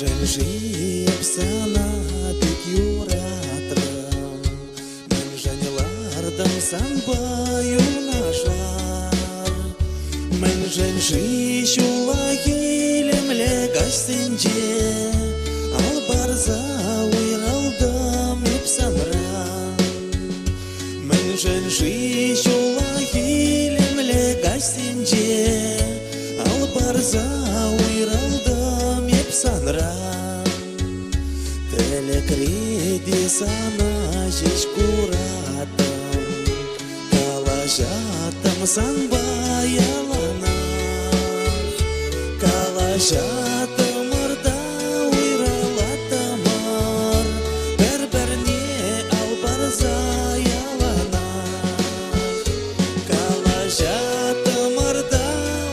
Жиып сана бит юратырым, мен жанылардым санбаю нашар. Мен женши шула елемле гастинже, ал барза уйралдым еп санран. Мен женши шула елемле гастинже, ал барза уйралдым еп санран. Телекреди сана жеш куратым, калажатым санбай аланах. Калажатым ырда уйралатымар, бір-бірне ал барзай аланах. Калажатым ырда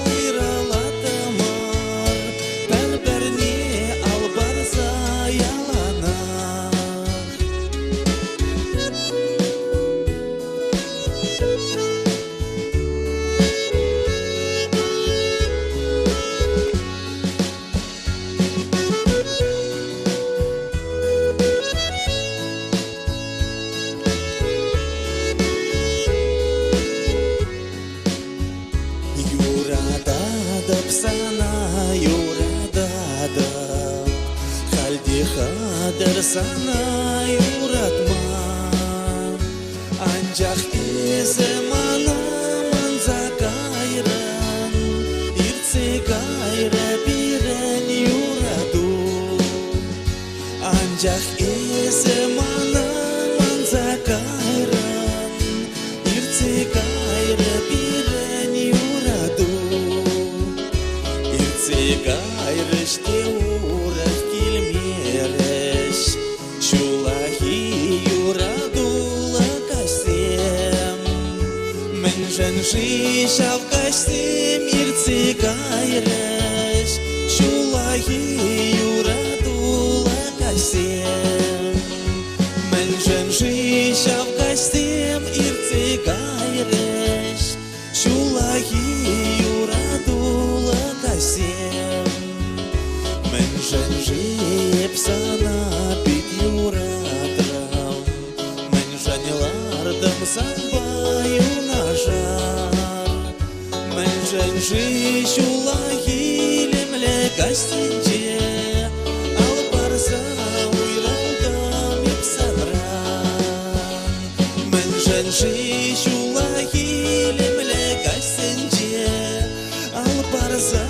уйралатымар, бір-бірне ал барзай аланах. Юрададып сана юрададып, халде хадыр сана юратма. Анжақ есі мана манза кайран, иртсе кайра бирен юраду. Анжақ есі мана манза кайран, иртсе кайра бирен юраду. Иртсе кайрыште урах килмереш, шулахи юрадула кастем. Мен женши шав кастем, иртсе кайреш, шулахи юрадула кастем. Мен женши шав кастем, иртсе кайреш, шулахи юрадула кастем. Мен женши сана бит юратырым, мен жанылардым санбаю нашар. Мен женши шулахи лемле гастинже, ал барза уйралдым еп санран. Мен женши шулахи лемле гастинже, ал барза